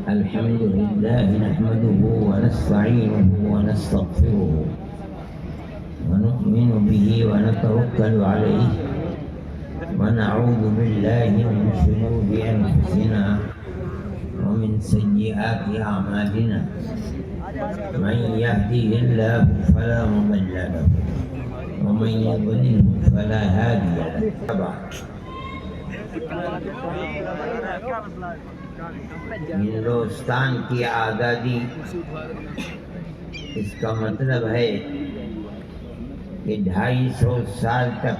الحمد لله نحمده ونستعينه ونستغفره ونؤمن به ونتوكل عليه ونعوذ بالله من شرور أنفسنا ومن سيئات أعمالنا من يهده الله فلا مضل له ومن يضلل فلا هادي له. ہندوستان کی آزادی اس کا مطلب ہے کہ 250 سال تک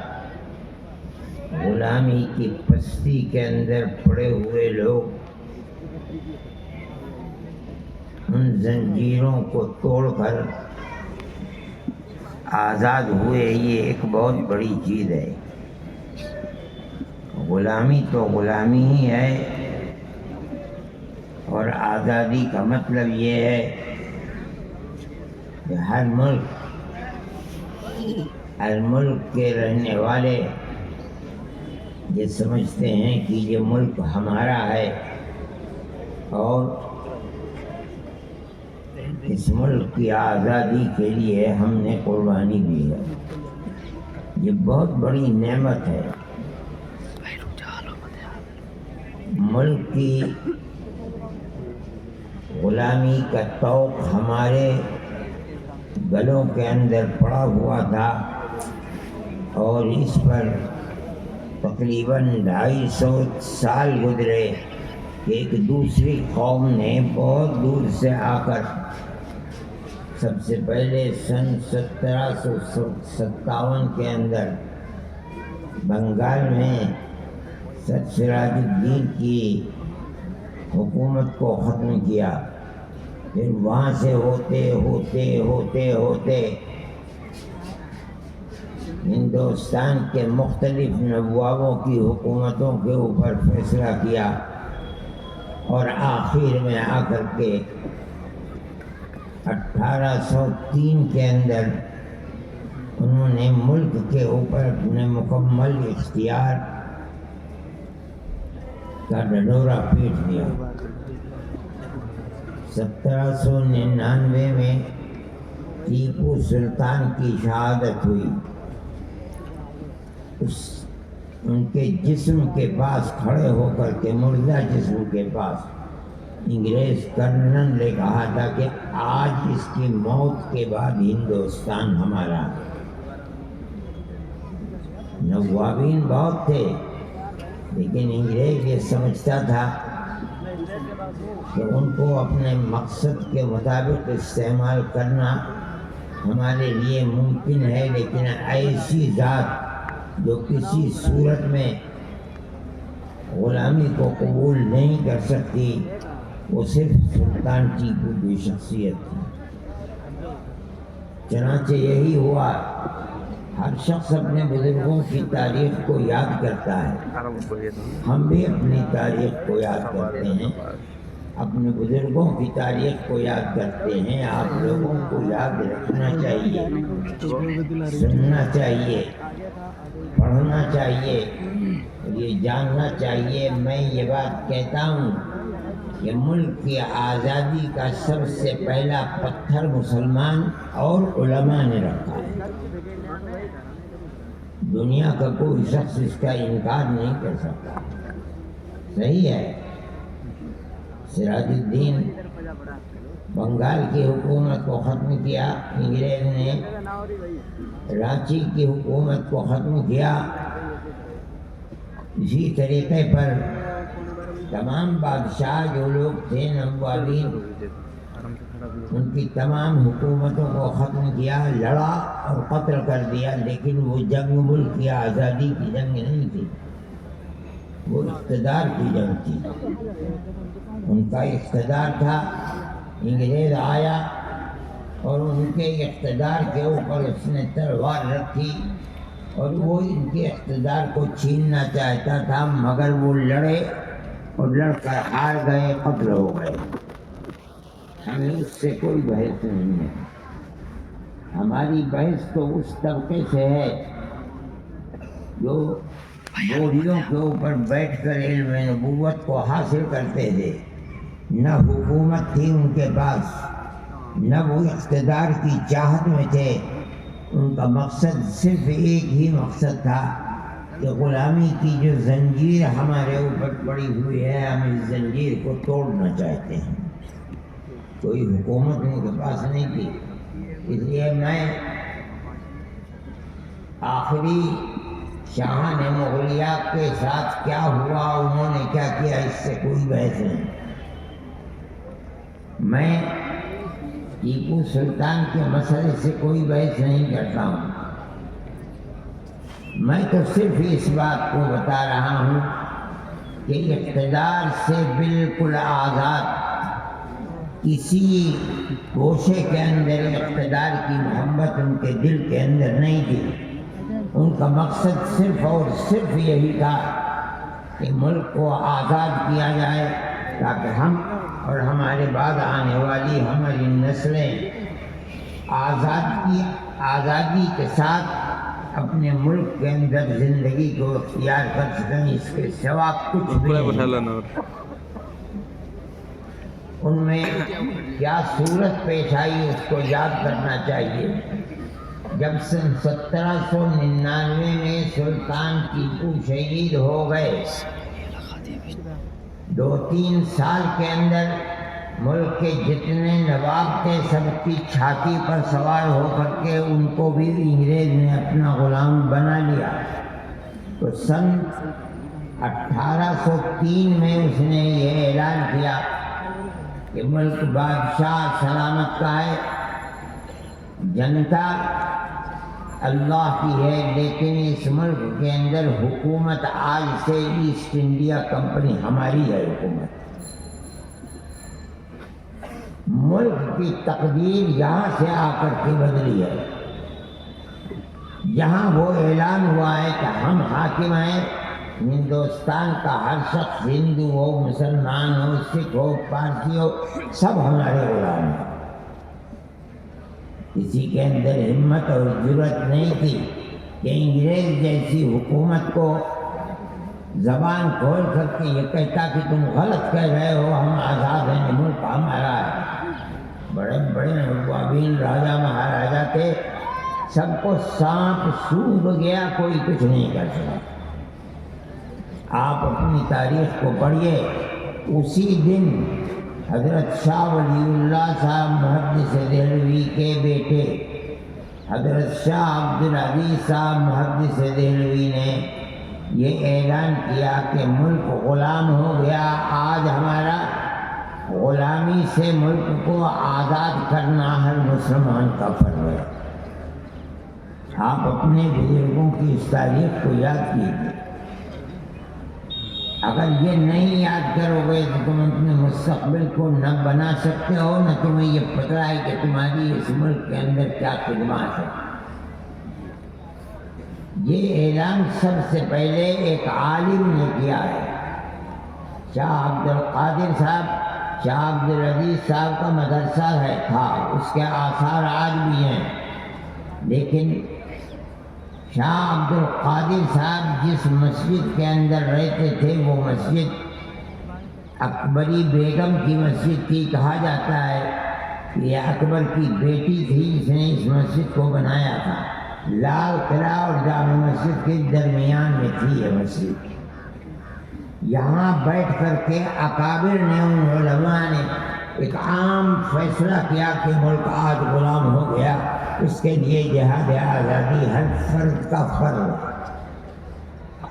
غلامی کی پستی کے اندر پڑے ہوئے لوگ ان زنجیروں کو توڑ کر آزاد ہوئے. یہ ایک بہت بڑی چیز ہے. غلامی تو غلامی ہی ہے، اور آزادی کا مطلب یہ ہے کہ ہر ملک کے رہنے والے یہ سمجھتے ہیں کہ یہ ملک ہمارا ہے اور اس ملک کی آزادی کے لیے ہم نے قربانی دی ہے. یہ بہت بڑی نعمت ہے. ملک کی غلامی کا طوق ہمارے گلوں کے اندر پڑا ہوا تھا، اور اس پر تقریباً 250 سال گزرے کہ ایک دوسری قوم نے بہت دور سے آ کر سب سے پہلے سن 1757 کے اندر بنگال میں سر سراج الدین کی حکومت کو ختم کیا. پھر وہاں سے ہوتے ہندوستان کے مختلف نوابوں کی حکومتوں کے اوپر فیصلہ کیا، اور آخر میں آ کر کے 1803 کے اندر انہوں نے ملک کے اوپر اپنے مکمل اختیار کا ڈنڈورا پیٹ دیا. 1799 میں ٹیپو سلطان کی شہادت ہوئی. ان کے جسم کے پاس کھڑے ہو کر کے، مردہ جسم کے پاس، انگریز کرنل نے کہا تھا کہ آج اس کی موت کے بعد ہندوستان ہمارا. نوابین بہت تھے، لیکن انگریز یہ سمجھتا تھا کہ ان کو اپنے مقصد کے مطابق استعمال کرنا ہمارے لیے ممکن ہے، لیکن ایسی ذات جو کسی صورت میں غلامی کو قبول نہیں کر سکتی، وہ صرف سلطان ٹیپو کی شخصیت تھی. چنانچہ یہی ہوا. ہر شخص اپنے بزرگوں کی تاریخ کو یاد کرتا ہے. ہم بھی اپنی تاریخ کو یاد کرتے ہیں، اپنے بزرگوں کی تاریخ کو یاد کرتے ہیں. آپ لوگوں کو یاد رکھنا چاہیے، سننا چاہیے، پڑھنا چاہیے، یہ جاننا چاہیے. میں یہ بات کہتا ہوں کہ ملک کی آزادی کا سب سے پہلا پتھر مسلمان اور علماء نے رکھا ہے. دنیا کا کوئی شخص اس کا انکار نہیں کر سکتا. صحیح ہے، سراج الدین بنگال کی حکومت کو ختم کیا، انگریز نے رانچی کی حکومت کو ختم کیا. اسی طریقے پر تمام بادشاہ جو لوگ تھے، نوابین، ان کی تمام حکومتوں کو ختم کیا، لڑا اور قتل کر دیا. لیکن وہ جنگ ملک کی آزادی کی جنگ نہیں تھی، وہ اقتدار کی جنگ تھی. ان کا اقتدار تھا. انگریز آیا اور ان کے اقتدار کے اوپر اس نے تلوار رکھی، اور وہ ان کے اقتدار کو چھیننا چاہتا تھا، مگر وہ لڑے اور لڑ کر ہار گئے، قتل ہو گئے. ہمیں اس سے کوئی بحث نہیں ہے. ہماری بحث تو اس طبقے سے ہے جو بوڑھیوں کے اوپر بیٹھ کر علم نبوت کو حاصل کرتے تھے. نہ حکومت تھی ان کے پاس، نہ وہ اقتدار کی چاہت میں تھے. ان کا مقصد صرف ایک ہی مقصد تھا کہ غلامی کی جو زنجیر ہمارے اوپر پڑی ہوئی ہے، ہم اس زنجیر کو توڑنا چاہتے ہیں. کوئی حکومت ان کے پاس نہیں تھی. اس لیے میں آخری شاہان مغلیہ کے ساتھ کیا ہوا، انہوں نے کیا کیا، اس سے کوئی بحث نہیں. میں ٹیپو سلطان کے مسئلے سے کوئی بحث نہیں کرتا ہوں. میں تو صرف اس بات کو بتا رہا ہوں کہ اقتدار سے بالکل آزاد، کسی گوشے کے اندر اقتدار کی محبت ان کے دل کے اندر نہیں تھی. ان کا مقصد صرف اور صرف یہی تھا کہ ملک کو آزاد کیا جائے تاکہ ہم اور ہمارے بعد آنے والی ہماری نسلیں آزادی کے ساتھ اپنے ملک کے اندر زندگی کو اختیار کر سکیں. اس کے سوا کچھ بھی نہیں. ان میں کیا صورت پیش آئی اس کو یاد کرنا چاہیے. جب سن 1799 میں سلطان ٹیپو شہید ہو گئے، 2-3 سال کے اندر ملک کے جتنے نواب تھے سب کی چھاتی پر سوار ہو کر کے ان کو بھی انگریز نے اپنا غلام بنا لیا. تو سن 1803 میں اس نے یہ اعلان کیا کہ ملک بادشاہ سلامت کا ہے، جنتا اللہ کی ہے، لیکن اس ملک کے اندر حکومت آج سے ایسٹ انڈیا کمپنی ہماری ہے. حکومت ملک کی تقدیر یہاں سے آ کر کے بدلی ہے. یہاں وہ اعلان ہوا ہے کہ ہم حاکم ہیں. ہندوستان کا ہر شخص، ہندو ہو، مسلمان ہو، سکھ ہو، پارسی ہو، سب ہمارے غلام ہیں. کسی کے اندر ہمت اور جرأت نہیں تھی کہ انگریز جیسی حکومت کو زبان کھول کر کے یہ کہتا کہ تم غلط کہہ رہے ہو، ہم آزاد ہیں، ملک ہمارا ہے. بڑے بڑے نوابین، راجا مہاراجا تھے، سب کو سانپ سونگھ گیا، کوئی کچھ نہیں کر سکا. آپ اپنی تاریخ کو پڑھیے. اسی دن حضرت شاہ ولی اللہ صاحب محدث دہلوی کے بیٹے حضرت شاہ عبدالعزیز صاحب محدث دہلوی نے یہ اعلان کیا کہ ملک غلام ہو گیا. آج ہمارا غلامی سے ملک کو آزاد کرنا ہر مسلمان کا فرض ہے. آپ اپنے بزرگوں کی اس تاریخ کو یاد کیجیے. اگر یہ نہیں یاد کرو گے تو تم اپنے مستقبل کو نہ بنا سکتے ہو، نہ تمہیں یہ پتہ ہے کہ تمہاری اس ملک کے اندر کیا خدمات ہے. یہ اعلان سب سے پہلے ایک عالم نے کیا ہے. شاہ عبد القادر صاحب، شاہ عبدالعزیز صاحب کا مدرسہ تھا، اس کے آثار آج بھی ہیں. لیکن شاہ عبد القادر صاحب جس مسجد کے اندر رہتے تھے وہ مسجد اکبری بیگم کی مسجد تھی. کہا جاتا ہے کہ یہ اکبر کی بیٹی تھی جس نے اس مسجد کو بنایا تھا. لال قلعہ اور جامع مسجد کے درمیان میں تھی یہ مسجد. یہاں بیٹھ کر کے اکابر نے، ان علماء نے ایک عام فیصلہ کیا کہ ملک آج غلام ہو گیا، اس کے لیے جہاد آزادی ہر فرد کا فرض ہے.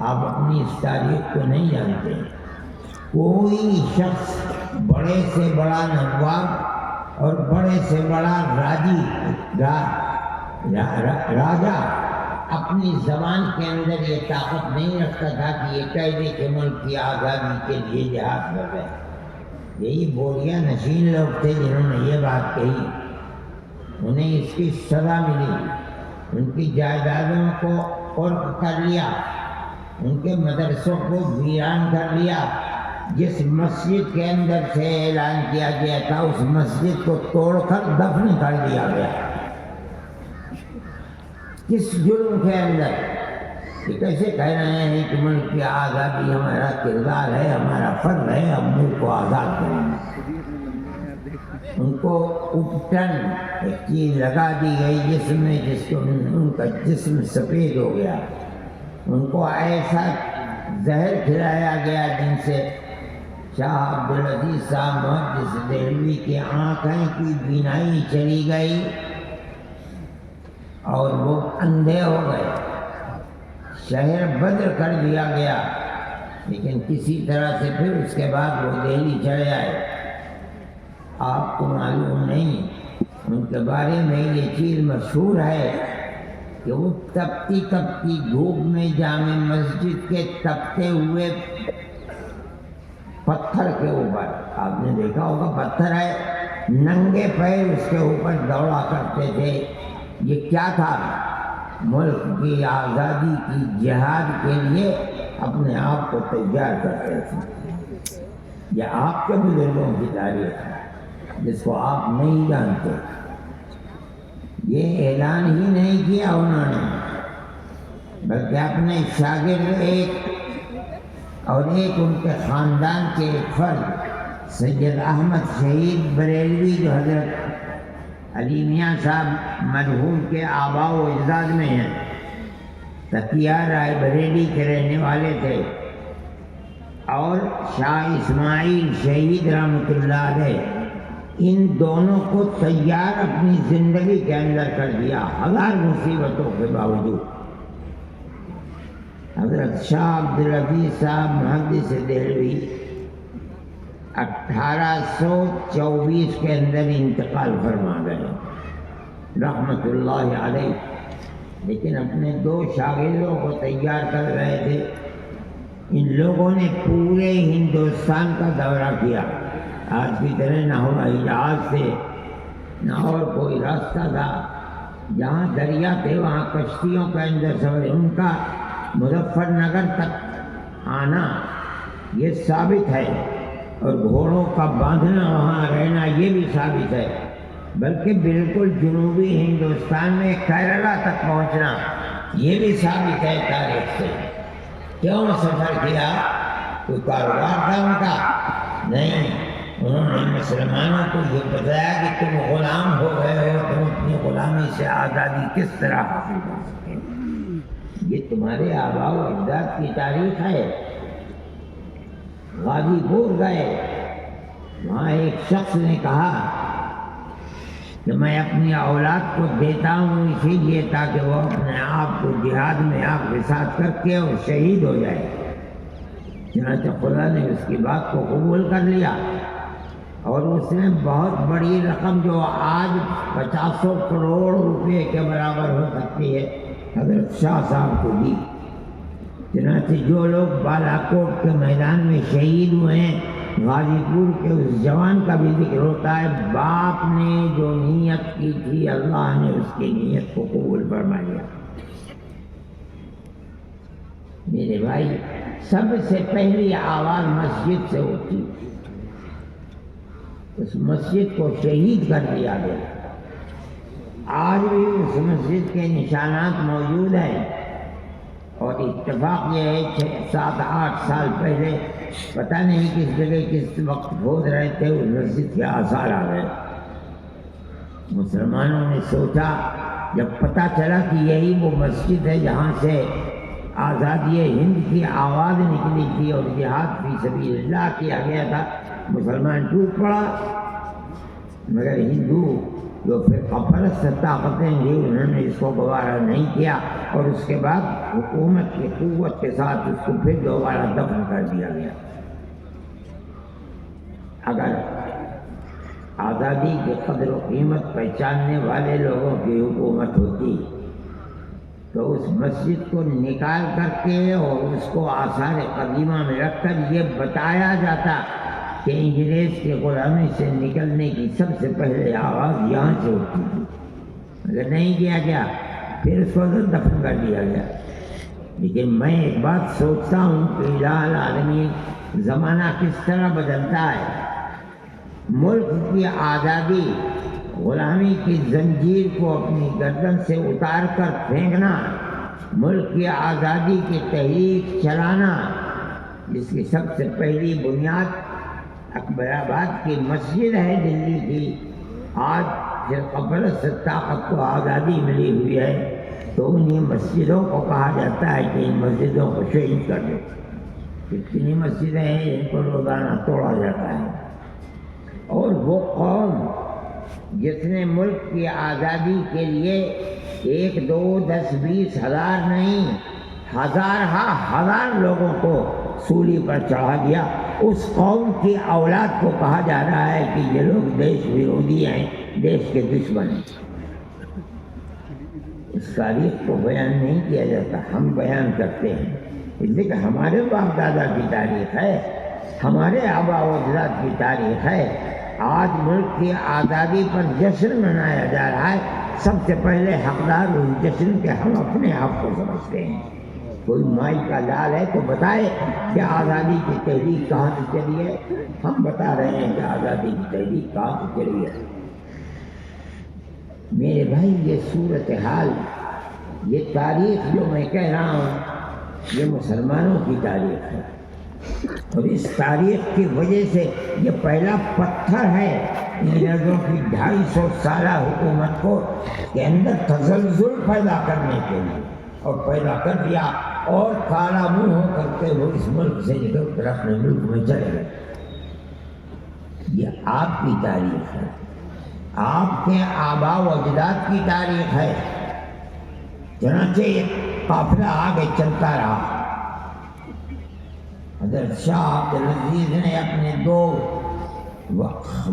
آپ اپنی اس تاریخ کو نہیں جانتے. کوئی شخص بڑے سے بڑا نواب اور بڑے سے بڑا راجا اپنی زبان کے اندر یہ طاقت نہیں رکھتا تھا کہ یہ کہہ دے کہ ملک کی آزادی کے لیے جہاد کر رہے. یہی بوریہ نشین لوگ تھے جنہوں نے یہ بات کہی. انہیں اس کی سزا ملی. ان کی جائیدادوں کو قرق کر لیا، ان کے مدرسوں کو ویران کر لیا. جس مسجد کے اندر سے اعلان کیا گیا تھا اس مسجد کو توڑ کر دفن کر دیا گیا. کس جرم کے اندر؟ کہ کیسے کہہ رہے ہیں کہ ملک کی آزادی ہمارا کردار ہے، ہمارا فرض ہے، ہم ملک کو آزاد کریں گے۔ ان کو اپٹن ایک چیز لگا دی گئی جسم میں، جس کو ان کا جسم سفید ہو گیا، ان کو ایسا زہر کھلایا گیا جن سے شاہ عبدالعزیز صاحب محدث دہلوی کی آنکھیں کی بینائی چلی گئی اور وہ اندھے ہو گئے، شہر بدر کر دیا گیا، لیکن کسی طرح سے پھر اس کے بعد وہ دہلی چلے آئے۔ آپ کو معلوم نہیں، ان کے بارے میں یہ چیز مشہور ہے کہ وہ تپتی تپتی دھوپ میں جامع مسجد کے تپتے ہوئے پتھر کے اوپر، آپ نے دیکھا ہوگا پتھر ہے، ننگے پیر اس کے اوپر دوڑا کرتے تھے۔ یہ کیا تھا؟ ملک کی آزادی کی جہاد کے لیے اپنے آپ کو تیار کرتے تھے۔ یہ آپ کے بزرگوں کی تاریخ ہے جس کو آپ نہیں جانتے۔ یہ اعلان ہی نہیں کیا انہوں نے، بلکہ اپنے شاگرد ایک اور ایک ان کے خاندان کے ایک فرد سید احمد شہید بریلوی، جو حضرت علی میاں صاحب مرحوم کے آباء و اجداد میں ہیں، تقیہ رائے بریلی کے رہنے والے تھے، اور شاہ اسماعیل شہید رحمۃ اللہ علیہ، ان دونوں کو تیار اپنی زندگی کے اندر کر دیا ہزار مصیبتوں کے باوجود۔ حضرت شاہ عبدالعزیز صاحب محدث دہلوی 1824 کے اندر انتقال فرما گئے رحمۃ اللہ علیہ، لیکن اپنے دو شاگردوں کو تیار کر رہے تھے۔ ان لوگوں نے پورے ہندوستان کا دورہ کیا، آج کی طرح نہ ہوائی جہاز تھے، نہ اور کوئی راستہ تھا، جہاں دریا تھے وہاں کشتیوں کے اندر سفر۔ ان کا مظفر نگر تک آنا یہ ثابت ہے، اور گھوڑوں کا باندھنا وہاں رہنا یہ بھی ثابت ہے، بلکہ بالکل جنوبی ہندوستان میں کیرلا تک پہنچنا یہ بھی ثابت ہے تاریخ سے۔ کیوں سفر کیا؟ کوئی کاروبار تھا ان کا؟ نہیں، انہوں نے مسلمانوں کو یہ بتایا کہ تم غلام ہو گئے ہو، تم اپنی غلامی سے آزادی کس طرح حاصل کر سکتے ہو۔ یہ تمہارے آباء و اجداد کی تاریخ ہے۔ غازی پور گئے، وہاں ایک شخص نے کہا کہ میں اپنی اولاد کو دیتا ہوں اسی لیے تاکہ وہ اپنے آپ کو جہاد میں آپ کے ساتھ کر کے اور شہید ہو جائے۔ چنانچہ خدا نے اس کی بات کو قبول کر لیا، اور اس نے بہت بڑی رقم جو آج 500 کروڑ روپے کے برابر ہو سکتی ہے حضرت شاہ صاحب کو دی۔ چنانچہ جو لوگ بالا کوٹ کے میدان میں شہید ہوئے ہیں، غازی پور کے اس جوان کا بھی ذکر ہوتا ہے، باپ نے جو نیت کی تھی اللہ نے اس کی نیت کو قبول فرما لیا۔ میرے بھائی، سب سے پہلی آواز مسجد سے ہوتی، اس مسجد کو شہید کر دیا گیا۔ آج بھی اس مسجد کے نشانات موجود ہیں، اور اتفاق یہ ہے 6-7-8 سال پہلے پتہ نہیں کس جگہ کس وقت کھود رہے تھے، اس مسجد کے آثار آ گئے۔ مسلمانوں نے سوچا، جب پتہ چلا کہ یہی وہ مسجد ہے جہاں سے آزادی ہند کی آواز نکلی تھی اور جہاد فی سبیل اللہ کیا گیا تھا، مسلمان ٹوٹ پڑا۔ مگر ہندو جو فرقہ پرست طاقتیں تھیں انہوں نے اس کو گوارا نہیں کیا، اور اس کے بعد حکومت کی قوت کے ساتھ اس کو پھر دوبارہ دفن کر دیا گیا۔ اگر آزادی کی قدر و قیمت پہچاننے والے لوگوں کی حکومت ہوتی تو اس مسجد کو نکال کر کے اور اس کو آثار قدیمہ میں رکھ کر یہ بتایا جاتا کہ انگریز کے غلامی سے نکلنے کی سب سے پہلے آواز یہاں سے ہوتی تھی۔ اگر نہیں کیا گیا پھر اس کو دفن کر دیا گیا۔ لیکن میں ایک بات سوچتا ہوں کہ الہ العالمین زمانہ کس طرح بدلتا ہے۔ ملک کی آزادی، غلامی کی زنجیر کو اپنی گردن سے اتار کر پھینکنا ملک کی آزادی کی تحریک چلانا، جس کی سب سے پہلی بنیاد اکبر آباد کی مسجد ہے دلی کی، آج فرقہ طاقت کو آزادی ملی ہوئی ہے تو انہیں مسجدوں کو کہا جاتا ہے کہ ان مسجدوں کو شہید کر دو۔ کتنی مسجدیں ہیں جن کو روزانہ توڑا جاتا ہے۔ اور وہ قوم جس نے ملک کی آزادی کے لیے 1 2 10 20 ہزار نہیں، ہزار لوگوں کو سولی پر چڑھا دیا، اس قوم کی اولاد کو کہا جا رہا ہے کہ یہ لوگ دیش ویرودھی ہیں، دیش کے دشمن ہیں۔ اس تاریخ کو بیان نہیں کیا جاتا، ہم بیان کرتے ہیں، اس لیے کہ ہمارے باپ دادا کی تاریخ ہے، ہمارے آبا و اجداد کی تاریخ ہے۔ آج ملک کی آزادی پر جشن منایا جا رہا ہے، سب سے پہلے حقدار اس جشن کے ہم اپنے آپ کو سمجھتے ہیں۔ کوئی مائی کا لال ہے تو بتائے کہ آزادی کی تحریک کہاں سے چلی ہے؟ ہم بتا رہے ہیں کہ آزادی کی تحریک کہاں سے چلی ہے۔ میرے بھائی، یہ صورتحال، یہ تاریخ جو میں کہہ رہا ہوں، یہ مسلمانوں کی تاریخ ہے، اور اس تاریخ کی وجہ سے یہ پہلا پتھر ہے انگریزوں کی 250 سالہ حکومت کو کے اندر تزلزل پیدا کرنے کے لیے، اور پیدا کر دیا، اور کالا منہ ہو کر کے وہ اس ملک سے نکل کر اپنے ملک میں چلے گئے۔ یہ آپ کی تاریخ ہے، آپ کے آبا و اجداد کی تاریخ ہے۔ چنانچہ ایک قافلہ آگے چلتا رہا۔ حضرت شاہ عبدالعزیز نے اپنے 2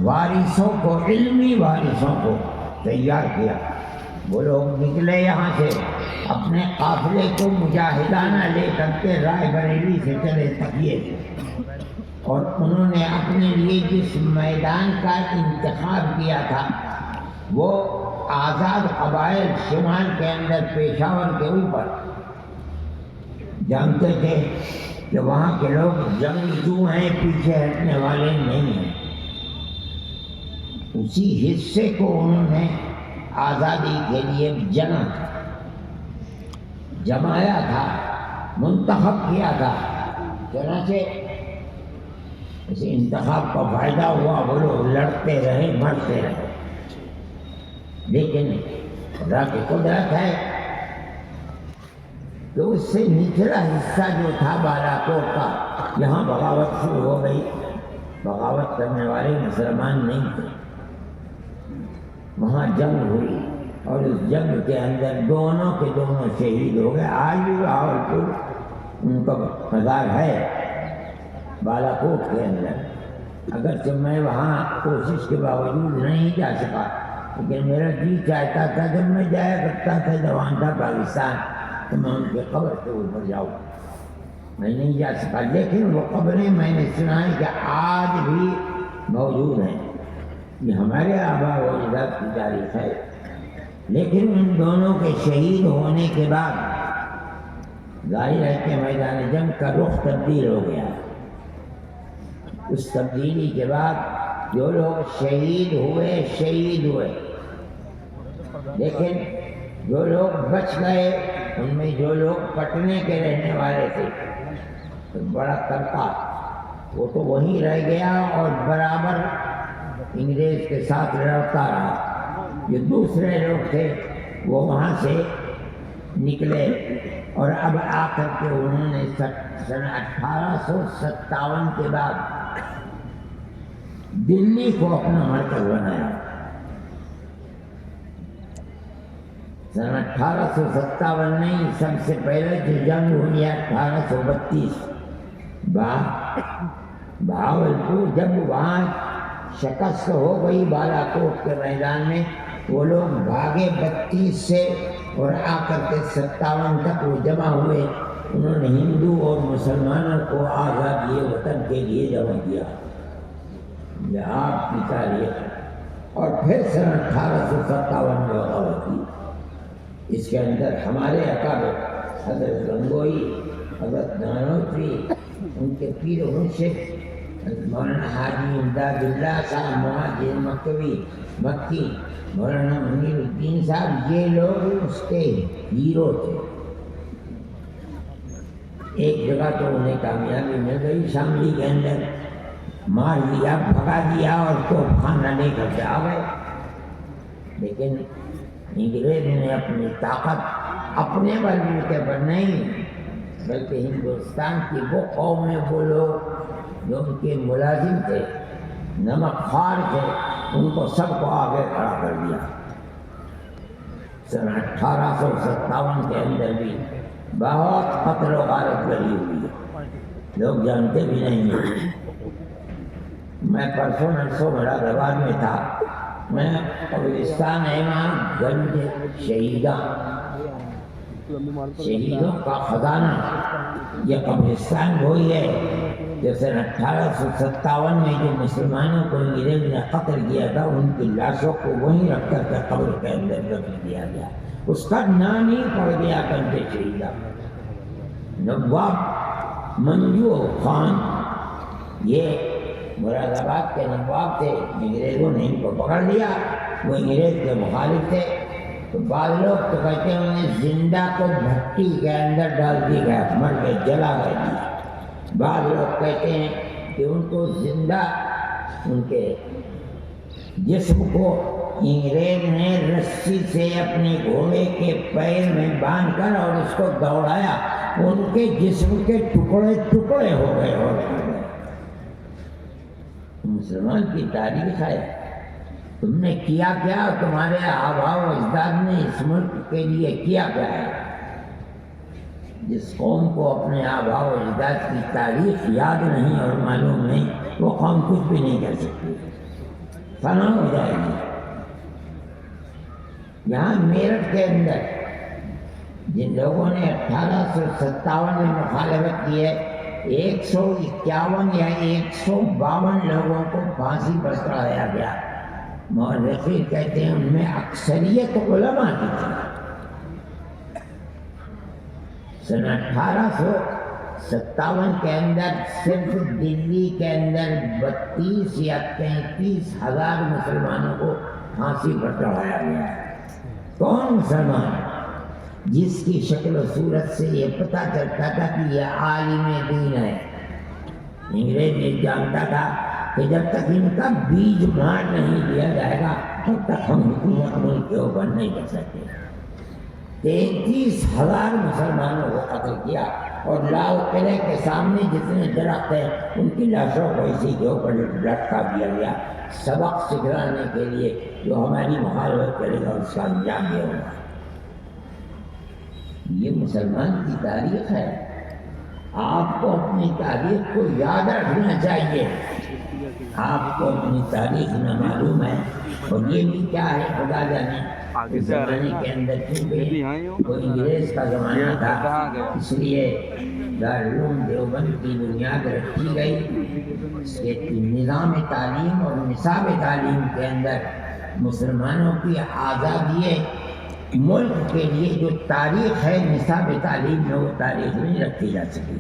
وارثوں کو، علمی وارثوں کو تیار کیا۔ وہ لوگ نکلے یہاں سے اپنے قافلے کو مجاہدانہ لے کر کے رائے بریلی سے چلے تقیے سے، اور انہوں نے اپنے لیے جس میدان کا انتخاب کیا تھا وہ آزاد قبائل شمال کے اندر پشاور کے اوپر، جانتے تھے کہ وہاں کے لوگ جنگجو ہیں، پیچھے ہٹنے والے نہیں ہیں۔ اسی حصے کو انہوں نے آزادی کے لیے جمایا تھا، منتخب کیا تھا۔ چنانچہ اس انتخاب کا فائدہ ہوا، وہ لوگ لڑتے رہے، مرتے رہے، لیکن خدا کی قدرت ہے کہ اس سے نچلا حصہ جو تھا بالاکوٹ کا، یہاں بغاوت شروع ہو گئی۔ بغاوت کرنے والے مسلمان نہیں تھے، وہاں جنگ ہوئی، اور اس جنگ کے اندر دونوں کے دونوں شہید ہو گئے۔ آج بھی راولپور ان کا مزار ہے بالاکوٹ کے اندر، اگرچہ میں وہاں کوشش کے باوجود نہیں جا سکا، لیکن میرا جی چاہتا تھا، جب میں جایا کرتا تھا جوان تھا پاکستان، تو میں ان کی قبر کے اوپر جاؤں۔ میں نہیں جا سکا، لیکن وہ قبریں میں نے سنا ہے کہ آج بھی موجود ہیں۔ یہ ہمارے آبا و اجداد کی تاریخ ہے۔ لیکن ان دونوں کے شہید ہونے کے بعد ظاہر ہے کہ میدان جنگ کا رخ تبدیل ہو گیا۔ اس تبدیلی کے بعد جو لوگ شہید ہوئے، لیکن جو لوگ بچ گئے ان میں جو لوگ پٹنے کے رہنے والے تھے، تو بڑا طبقہ وہ تو وہیں رہ گیا اور برابر انگریز کے ساتھ لڑتا رہا۔ جو دوسرے لوگ تھے وہ وہاں سے نکلے، اور اب آ کر کے انہوں نے سن 1857 کے بعد دلی کو اپنا مرکز بنایا۔ سن 1857 نہیں، سب سے پہلے جو جنگ ہوئی ہے 1832 بہاولپور، جب وہاں شکست ہو گئی بالاکوٹ کے میدان میں، وہ لوگ بھاگے 32 سے، اور آ کر کے 57 تک وہ جمع ہوئے۔ انہوں نے ہندو اور مسلمانوں کو آزادی وطن کے لیے جمع کیا۔ یہ آپ کی تاریخ ہے۔ اور پھر سن 1857 میں بغاوت کی۔ اس کے اندر ہمارے اکابر حضرت گنگوئی، حضرت نانوتری، ان کے پیر و مرشد مولانا حاجی امداد اللہ صاحب مہاجر مکی، مولانا منیر الدین صاحب، یہ لوگ اس کے ہیرو تھے۔ ایک جگہ تو انہیں کامیابی مل گئی، شاملی کے اندر مار لیا، بھگا دیا اور توپ خانہ لے کر کے آ گئے۔ لیکن انگریز نے اپنی طاقت اپنے بلبوتے پر نہیں بلکہ ہندوستان کی وہ قوم میں وہ لوگ جو ان کے ملازم تھے، نمک خوار تھے، ان کو سب کو آگے کھڑا کر دیا۔ سن 1857 کے اندر بھی بہت قتل و غارت لگی ہوئی ہے، لوگ جانتے بھی نہیں ہیں۔ میں پرسوں نرسوں مراد آباد میں تھا، میں قبرستان امام گنج شہیدوں کا خزانہ، یہ قبرستان وہی ہے جو سن 1857 میں جو مسلمانوں کو انگریز نے قتل کیا تھا، ان کی لاشوں کو وہیں رکھ کر کے قبر کے اندر دفن کیا گیا۔ اس کا نام ہی پڑ گیا گنج شہیدہ۔ نواب منجو خان یہ مراد آباد کے نواب تھے، انگریزوں نے ان کو پکڑ لیا، وہ انگریز کے مخالف تھے۔ تو بعض لوگ تو کہتے ہیں انہیں زندہ کو بھٹی کے اندر ڈال دیا گیا، مر گئے، جلا گئے۔ بعض لوگ کہتے ہیں کہ ان کو زندہ ان کے جسم کو انگریز نے رسی سے اپنے گھوڑے کے پیر میں باندھ کر اور اس کو دوڑایا، ان کے جسم کے ٹکڑے ٹکڑے ہو گئے اور مر گئے۔ مسلمان کی تاریخ ہے، تم نے کیا کیا، تمہارے آبا و اجداد نے اس ملک کے لیے کیا کیا ہے۔ جس قوم کو اپنے آبا و اجداد کی تاریخ یاد نہیں اور معلوم نہیں، وہ قوم کچھ بھی نہیں کر سکتی، فنا ہو جائے گی۔ یہاں میرٹھ کے اندر جن لوگوں نے 1857 میں مخالفت کی ہے، 151 یا 152 لوگوں کو پھانسی پر چڑھایا گیا۔ مورخین کہتے ہیں ان میں اکثریت علماء کی تھی۔ سن 1857 کے اندر صرف دلی کے اندر 32 یا 33 ہزار مسلمانوں کو پھانسی پر چڑھایا گیا ہے۔ کون مسلمان جس کی شکل و صورت سے یہ پتہ چلتا تھا کہ یہ عالم دین ہے؟ انگریز یہ جانتا تھا کہ جب تک ان کا بیج مار نہیں دیا جائے گا تب تک ہم حکومت ملک کے اوپر نہیں کر سکتے۔ 33,000 مسلمانوں کو قتل کیا اور لال قلعے کے سامنے جتنے درخت ہیں ان کی لاشوں کو اسی کے اوپر لٹکا دیا گیا، سبق سکھلانے کے لیے جو ہماری مخالفت کرے گا اس کا انجام یہ ہوگا۔ یہ مسلمان کی تاریخ ہے، آپ کو اپنی تاریخ کو یاد رکھنا چاہیے۔ آپ کو اپنی تاریخ نہ معلوم ہے، اور یہ بھی کیا ہے خدا جانے، اس زمانے کے اندر چونکہ وہ انگریز کا زمانہ تھا، اس لیے دارالعلوم دیوبند کی بنیاد رکھی گئی۔ اس کے نظام تعلیم اور نصاب تعلیم کے اندر مسلمانوں کی آزادی ملک کے لیے جو تاریخ ہے نصاب تعلیم میں وہ تاریخ نہیں رکھی جا سکی،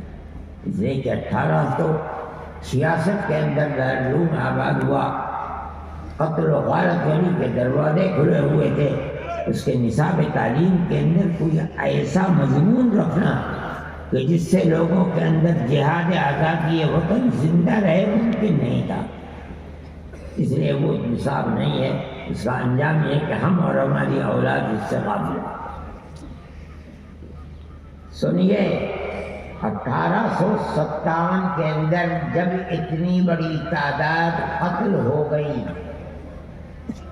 اس لیے کہ 1866 کے اندر دارالعلوم آباد ہوا، قتل و غارت گری کے دروازے کھلے ہوئے تھے، اس کے نصاب تعلیم کے اندر کوئی ایسا مضمون رکھنا کہ جس سے لوگوں کے اندر جہاد آزادی وطن زندہ رہے ممکن نہیں تھا، اس لیے وہ نصاب نہیں ہے۔ اس کا انجام یہ ہے کہ ہم اور ہماری اولاد اس سے غافل ہے۔ سنیے، 1857 کے اندر جب اتنی بڑی تعداد قتل ہو گئی،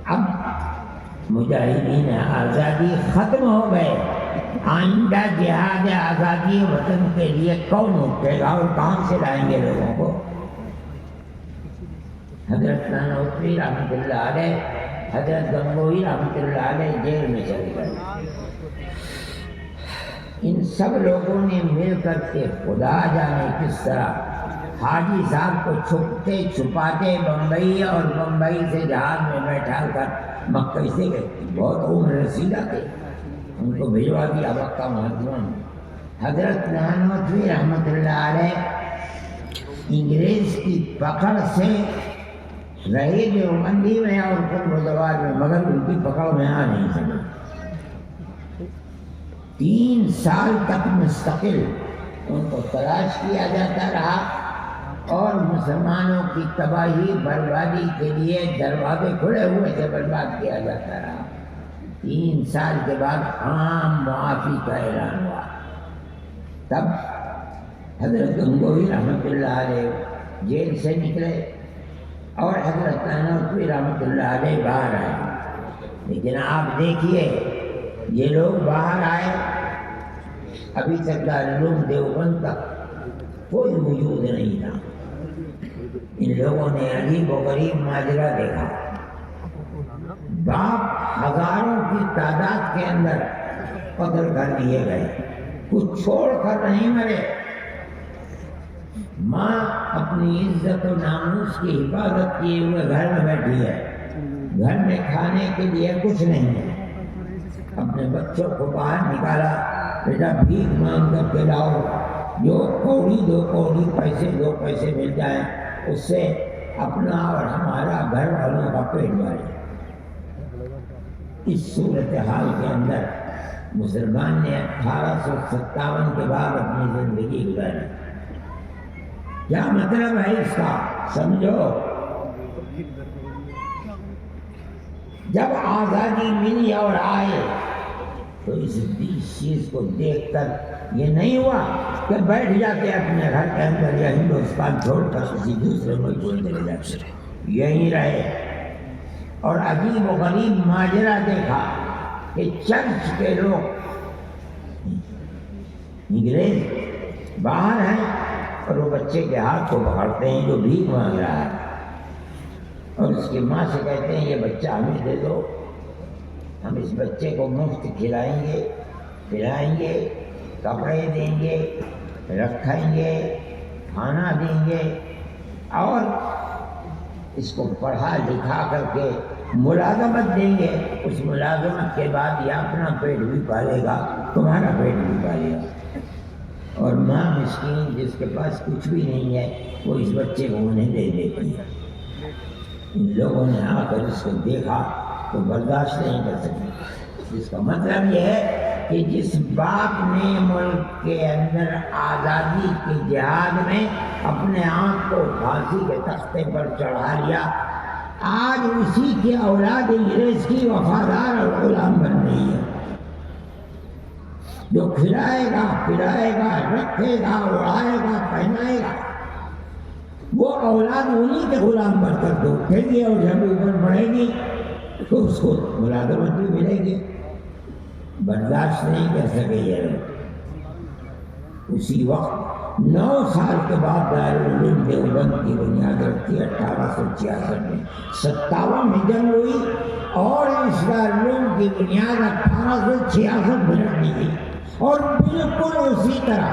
اب مجاہدین آزادی ختم ہو گئے، آئندہ جہاد آزادی وطن کے لیے کون اٹھے گا اور کہاں سے لائیں گے لوگوں کو؟ حضرت نانوتوی رحمۃ اللہ علیہ، حضرت گنگوہی رحمۃ اللہ علیہ جیل میں چلے گئے۔ ان سب لوگوں نے مل کر کے خدا جانے کس طرح حاجی صاحب کو چھپتے چھپاتے بمبئی اور بمبئی سے جہاز میں بیٹھا کر مکہ سے گئے، بہت عمر رسیدہ تھے، ان کو بھجوا دیا مکہ مہدیوں نے۔ حضرت نانوتوی رحمۃ اللہ علیہ انگریز کی پکڑ سے رہے دیوبندی میں اور قطب زوال میں، مگر ان کی پکڑ میں آ نہیں سکے۔ 3 سال تک مستقل ان کو تلاش کیا جاتا رہا اور مسلمانوں کی تباہی بربادی کے لیے دروازے کھلے ہوئے سے برباد کیا جاتا رہا۔ 3 سال کے بعد عام معافی کا اعلان ہوا، تب حضرت گنگوہی رحمۃ اللہ علیہ جیل سے نکلے اور حضرت نانوتوی رحمۃ اللہ علیہ باہر آئے۔ لیکن آپ دیکھیے یہ لوگ باہر آئے، ابھی تک دارالعلوم دیوبند تک کوئی وجود نہیں تھا۔ ان لوگوں نے عجیب و غریب ماجرا دیکھا، باپ ہزاروں کی تعداد کے اندر قتل کر دیے گئے، کچھ چھوڑ کر نہیں مرے، ماں اپنی عزت و ناموس کی حفاظت کیے ہوئے گھر میں بیٹھی ہے، گھر میں کھانے کے لیے کچھ نہیں ہے، اپنے بچوں کو باہر نکالا، بیٹا بھیک مانگ کر کے لاؤ، جو کوڑی 2 کوڑی پیسے 2 پیسے مل جائیں اس سے اپنا اور ہمارا گھر والوں کا پیٹ بھرے۔ اس صورتحال کے اندر مسلمان نے 1857 کے بعد اپنی زندگی گزاری۔ کیا مطلب ہے اس کا سمجھو، جب آزادی ملی اور آئے تو اس چیز کو دیکھ کر یہ نہیں ہوا کہ بیٹھ جاتے اپنے گھر کے اندر یا ہندوستان چھوڑ کر کسی دوسرے ملک کو چلے جاتے، یہیں رہے۔ اور عجیب و غریب ماجرا دیکھا کہ چرچ کے لوگ انگریز باہر ہیں اور وہ بچے کے ہاتھ کو پکڑتے ہیں جو بھیک مانگ رہا ہے، اور اس کی ماں سے کہتے ہیں یہ بچہ ہمیں دے دو، ہم اس بچے کو مفت کھلائیں گے، پلائیں گے، کپڑے دیں گے، رکھیں گے، کھانا دیں گے، اور اس کو پڑھا لکھا کر کے ملازمت دیں گے، اس ملازمت کے بعد یہ اپنا پیٹ بھی پالے گا، تمہارا پیٹ بھی پالے گا۔ اور ماں مسکین جس کے پاس کچھ بھی نہیں ہے وہ اس بچے کو انہیں دے دیتی ہے۔ ان لوگوں نے آ کر اس کو دیکھا تو برداشت نہیں کر سکے۔ اس کا مطلب یہ ہے کہ جس باپ نے ملک کے اندر آزادی کے جہاد میں اپنے آپ کو پھانسی کے تختے پر چڑھا لیا، آج اسی کی اولاد انگریز کی وفادار اور غلام بن رہی ہے، جو کھلائے گا پلائے گا رکھے گا اڑائے گا پہنائے گا، وہ اولاد انہیں کے غلام بن کر دو اٹھے گی، اور جب اوپر بڑھے گی تو اس کو ملازمت بھی ملے گی۔ برداشت نہیں کر سکے یہ لوگ۔ اسی وقت 9 سال کے بعد دارالعلوم دیوبند کی بنیاد رکھی 1866 میں، 57 میں جنگ ہوئی اور اس دارالعلوم کی بنیاد 1866 میں رکھی گئی، اور بالکل اسی طرح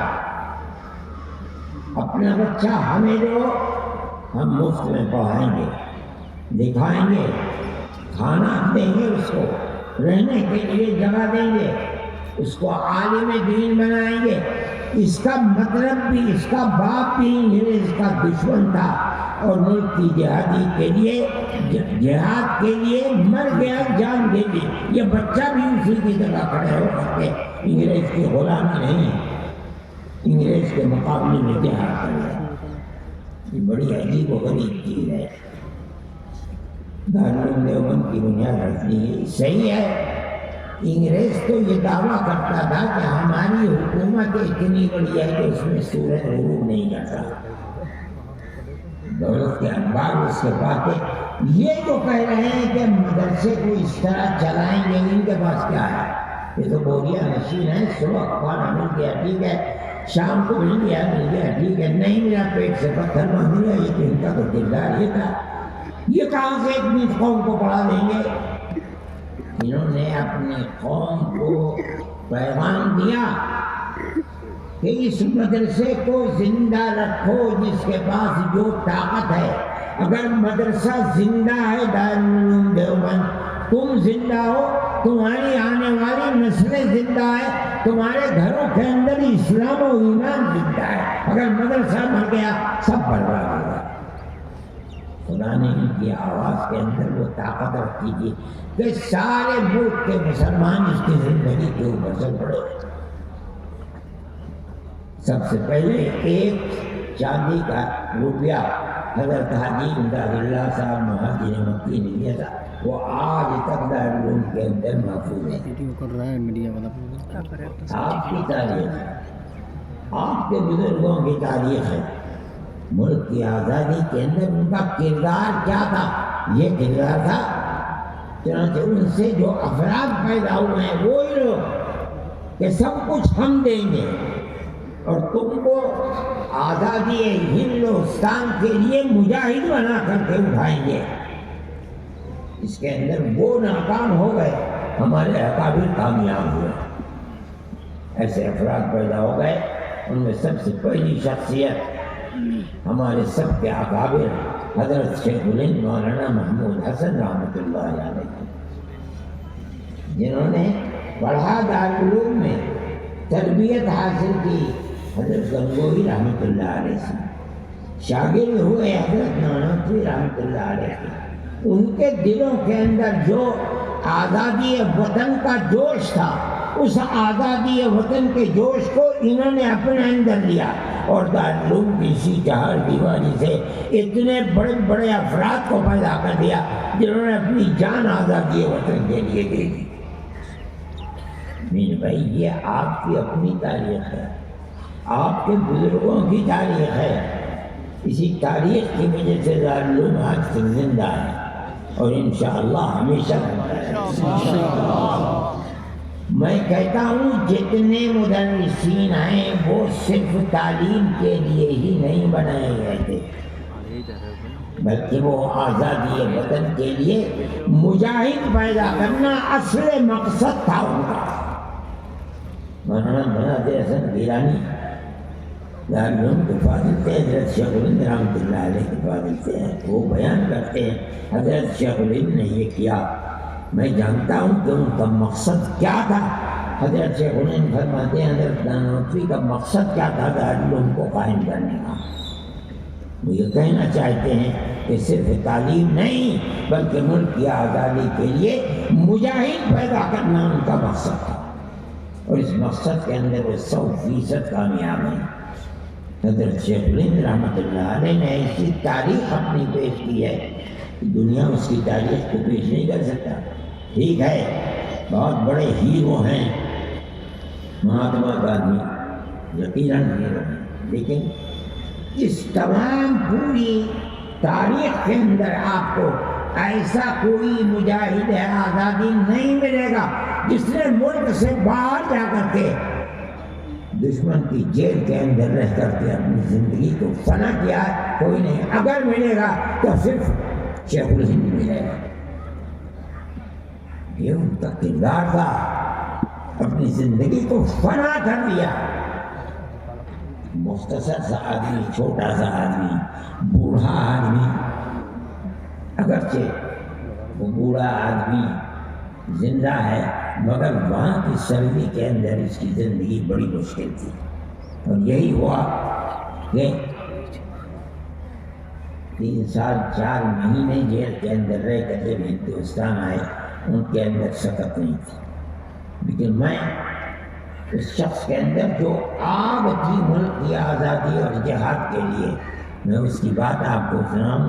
اپنا بچہ ہمیں دو، ہم مفت میں پڑھائیں گے، دکھائیں گے، کھانا دیں گے، اس کو رہنے کے لیے جگہ دیں گے، اس کو عالم دین بنائیں گے۔ اس کا مطلب بھی اس کا باپ بھی انگریز کا دشمن تھا اور ملک کی جہادی کے لیے جہاد کے لیے مر گیا، جان دے دی۔ یہ بچہ بھی اسی کی جگہ کھڑے ہو کر کے انگریز کی غلامی نہیں ہے، انگریز کے مقابلے میں جہاد کر رہا ہے۔ یہ بڑی عجیب و غریب چیز ہے۔ دارالعلوم دیوبند کی بنیاد رکھنی ہے، صحیح ہے۔ انگریز تو یہ دعویٰ کرتا تھا کہ ہماری حکومت اتنی بڑی ہے کہ اس میں سورج غروب نہیں کرتا، دولت کے انبار اس کے پاس۔ یہ جو کہہ رہے ہیں کہ مدرسے کو اس طرح چلائیں گے، ان کے پاس کیا ہے؟ یہ تو بوریا مشین ہے، صبح کھانا مل گیا ٹھیک ہے، شام کو مل گیا ٹھیک ہے، نہیں ملا پیٹ سے پتھر باندھ لیا۔ یہ تو ان کا تو کردار یہ تھا۔ یہ کہاں سے اتنی قوم کو پڑھا دیں گے؟ انہوں نے اپنی قوم کو پیغام دیا کہ اس مدرسے کو زندہ رکھو جس کے پاس جو طاقت ہے۔ اگر مدرسہ زندہ ہے دارالعلوم دیوبند، تم زندہ ہو، تمہاری آنے والی نسلیں زندہ ہے، تمہارے گھروں کے اندر اسلام و ایمان زندہ ہے۔ اگر مدرسہ مر گیا سب برباد ہو گیا۔ خدا نے ان کی آواز کے اندر وہ طاقت رکھی تھی کہ سارے ملک کے مسلمان اس کی زندگی کے اوپر چل پڑے۔ سب سے پہلے ایک چاندی کا روپیہ حضرت حاجی امداد اللہ صاحب مہاجر مکی نے دیا تھا، وہ آج تک دارالعلوم کے اندر محفوظ ہے۔ آپ کی تاریخ، آپ کے بزرگوں کی تاریخ ہے، ملک کی آزادی کے اندر ان کا کردار کیا تھا؟ یہ کردار تھا چنانچہ ان سے جو افراد پیدا ہوئے ہیں وہی لوگ کہ سب کچھ ہم دیں گے اور تم کو آزادی ہندوستان کے لیے مجاہد بنا کر کے اٹھائیں گے۔ اس کے اندر وہ ناکام ہو گئے، ہمارے اکابر کامیاب ہوئے۔ ایسے افراد پیدا ہو گئے، ان میں سب سے پہلی شخصیت ہمارے سب کے اکابر حضرت شیخ الہند مولانا محمود حسن رحمۃ اللہ علیہ، جنہوں نے پڑھا دارالعلوم میں، تربیت حاصل کی حضرت گنگوہی رحمۃ اللہ علیہ سے، شاگرد ہوئے حضرت نانوتوی رحمۃ اللہ علیہ کے۔ ان کے دلوں کے اندر جو آزادی وطن کا جوش تھا، اس آزادی وطن کے جوش کو انہوں نے اپنے اندر لیا اور دارالعلوم کی اسی چہار دیواری سے اتنے بڑے بڑے افراد کو پیدا کر دیا جنہوں نے اپنی جان آزادی وطن کے لیے دے دی۔ مین بھائی، یہ آپ کی اپنی تاریخ ہے، آپ کے بزرگوں کی تاریخ ہے۔ اسی تاریخ کی وجہ سے دارالعلوم آج تک زندہ ہے اور انشاءاللہ ہمیشہ زندہ ہے۔ میں کہتا ہوں جتنے مدرسین ہیں وہ صرف تعلیم کے لیے ہی نہیں بنائے گئے تھے، بلکہ وہ آزادی وطن کے لیے مجاہد پیدا کرنا اصل مقصد تھا ان کا۔ مولانا مناظر حسن گیلانی دارالعلوم کے فاضل تھے، حضرت شیخ الہند رحمۃ اللہ علیہ کے فاضل تھے۔ وہ بیان کرتے ہیں حضرت شیخ الہند نے یہ کیا، میں جانتا ہوں کہ ان کا مقصد کیا تھا۔ حضرت شیخ الہند فرماتے ہیں حضرت نانوتوی کا مقصد کیا تھا دارالعلوم کو قائم کرنے کا؟ وہ یہ کہنا چاہتے ہیں کہ صرف تعلیم نہیں بلکہ ملک کی آزادی کے لیے مجاہد پیدا کرنا ان کا مقصد تھا، اور اس مقصد کے اندر وہ 100% کامیاب ہیں۔ حضرت شیخ الہند رحمۃ اللہ علیہ نے ایسی تاریخ اپنی پیش کی ہے کہ دنیا اس کی تاریخ کو پیش نہیں کر سکتا۔ ٹھیک ہے، بہت بڑے ہیرو ہیں، مہاتما گاندھی یقیناً ہیرو ہیں، لیکن اس تمام پوری تاریخ کے اندر آپ کو ایسا کوئی مجاہد آزادی نہیں ملے گا جس نے ملک سے باہر جا کر کے دشمن کی جیل کے اندر رہ کر کے اپنی زندگی کو فنا کیا ہے، کوئی نہیں۔ اگر ملے گا تو صرف شیخ الہند ملے گا۔ یہ ان کا کردار تھا، اپنی زندگی کو فنا کر دیا۔ مختصر سا آدمی، چھوٹا سا آدمی، بوڑھا آدمی، اگرچہ وہ بوڑھا آدمی زندہ ہے مگر وہاں کی سردی کے اندر اس کی زندگی بڑی مشکل تھی، اور یہی ہوا کہ 3 سال 4 مہینے جیل کے اندر رہ کر جب ہندوستان آئے ان کے اندر سکت نہیں تھی، لیکن میں اس شخص کے اندر جو آگ تھی ملک کی آزادی اور جہاد کے لیے، میں اس کی بات آپ کو سناؤں،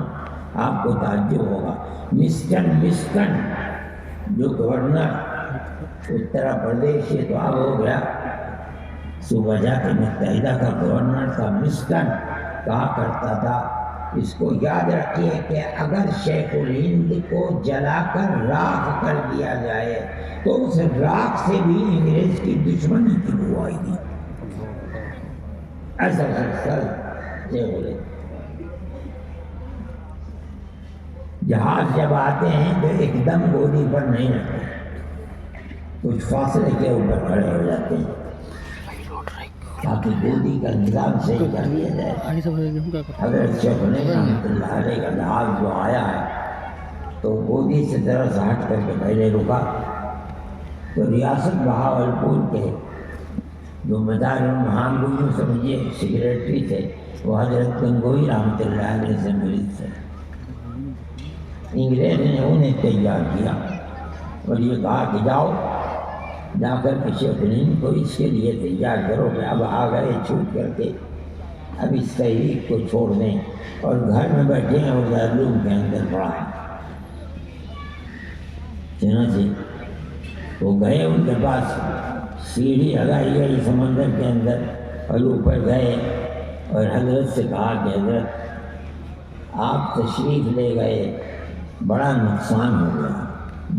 آپ کو تعجب ہوگا۔ مسٹر مسکن جو گورنر اتر پردیش سے تو اب ہو گیا، صوبہ جات متحدہ کا گورنر تھا، مسکن کہا کرتا تھا، اس کو یاد رکھیے کہ اگر شیخ الہند کو جلا کر راکھ کر دیا جائے تو اس راکھ سے بھی انگریز کی دشمنی کی بو آئے گی۔ ایسا شیخ الہند جہاز جب آتے ہیں تو ایک دم گودی پر نہیں رہتے، کچھ فاصلے کے اوپر کھڑے ہو جاتے ہیں تاکہ گودی کا نظام صحیح کر دیا جائے۔ حضرت شیخ الہند رحمۃ اللہ علیہ کا جہاز جو آیا ہے تو گودی سے ذرا سا ہٹ کر کے پہلے رکا، تو ریاست بہاولپور کے جو مدار المحامدین سمجھیے سیکریٹری تھے، وہ حضرت گنگوہی رحمۃ اللہ علیہ سے مرید تھے۔ انگریز نے انہیں تیار کیا اور یہ کہا کہ جاؤ جا کر کے شیخ الہند کو اس کے لیے تیار کرو کہ اب آ گئے چھوٹ کر کے، اب اس تحریک کو چھوڑ دیں اور گھر میں بیٹھے ہیں اور دارالعلوم کے اندر پڑھائیں۔ چنانچہ وہ گئے ان کے پاس، سیڑھی لگائی گئی سمندر کے اندر، اور اوپر گئے اور حضرت سے کہا کہ حضرت آپ تشریف لے گئے، بڑا نقصان ہو گیا،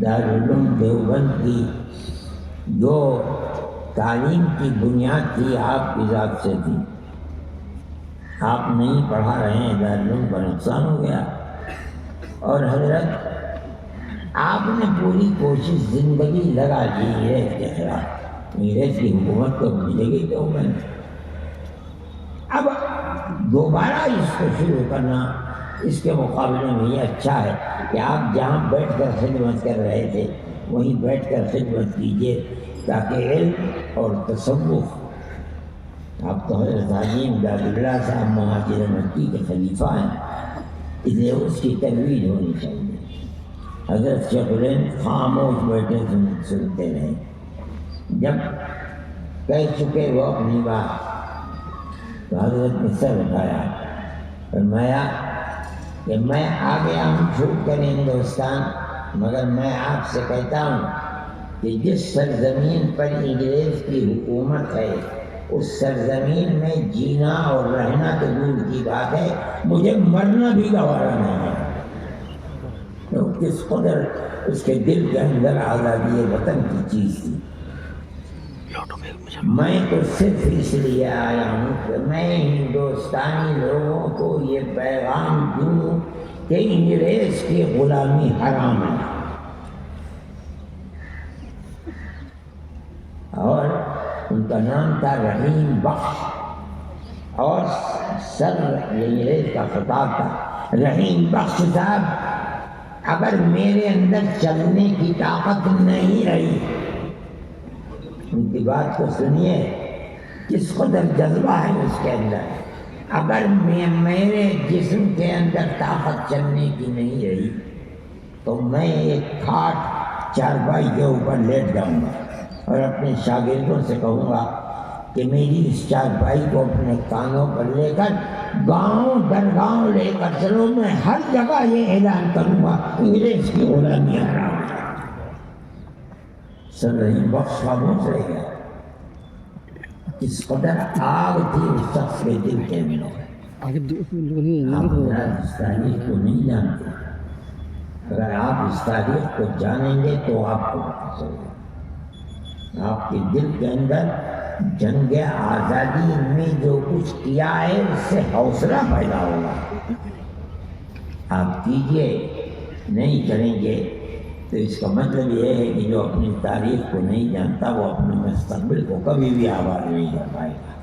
دارالعلوم دیوبند کی جو تعلیم کی بنیاد تھی آپ کی ذات سے تھی، آپ نہیں پڑھا رہے ہیں، دارالعلوم کا نقصان ہو گیا۔ اور حضرت آپ نے پوری کوشش زندگی لگا دی انگریز کے خلاف، انگریز کی حکومت کو ملے گی دیوبند، اب دوبارہ اس کو شروع کرنا اس کے مقابلے میں یہ اچھا ہے کہ آپ جہاں بیٹھ کر خدمت کر رہے تھے وہیں بیٹھ کر خدمت کیجیے، تاکہ علم اور تصوف، آپ تو حضرت حاجی امداد اللہ صاحب مہاجر مکی کے خلیفہ ہیں، اس لیے اس کی ترویج ہونی چاہیے۔ حضرت شیخ الہند خاموش بیٹھے سنتے رہے، جب کہہ چکے وہ اپنی بات تو حضرت نے سر اٹھایا، فرمایا کہ میں آ گیا ہوں چھوٹ کر ہندوستان، مگر میں آپ سے کہتا ہوں کہ جس سرزمین پر انگریز کی حکومت ہے اس سرزمین میں جینا اور رہنا تو دور کی بات ہے، مجھے مرنا بھی گوارا نہیں ہے۔ تو کس قدر اس کے دل کے اندر آزادی وطن کی چیز تھی۔ میں تو صرف اس لیے آیا ہوں کہ میں ہندوستانی لوگوں کو یہ پیغام دوں کہ انگریز کی غلامی حرام ہے، اور ان کا نام تھا رحیم بخش، اور سر انگریز کا خطاب تھا، رحیم بخش صاحب اگر میرے اندر چلنے کی طاقت نہیں رہی، ان کی بات کو سنیے کس قدر جذبہ ہے اس کے اندر، اگر میرے جسم کے اندر طاقت چلنے کی نہیں رہی تو میں ایک کھاٹ چارپائی کے اوپر لیٹ جاؤں گا اور اپنے شاگردوں سے کہوں گا کہ میری اس چارپائی کو اپنے کانوں پر لے کر گاؤں در گاؤں لے کر چلو، میں ہر جگہ یہ اعلان کروں گا انگریز کی غلامی حرام ہے۔ سر رحیم بخش خاموش رہ گیا، کس قدر آگ تھی اس شخص کے دل کے اندر۔ آپ اس تاریخ کو نہیں جانتے، اگر آپ اس تاریخ کو جانیں گے تو آپ کو پتہ چلے گا، آپ کے دل کے اندر جنگ آزادی میں جو کچھ کیا ہے اس سے حوصلہ پیدا ہوگا۔ آپ کیجئے، نہیں کریں گے تو اس کا مطلب یہ ہے کہ جو اپنی تاریخ کو نہیں جانتا وہ اپنے مستقبل کو کبھی بھی آباد نہیں کر پائے گا۔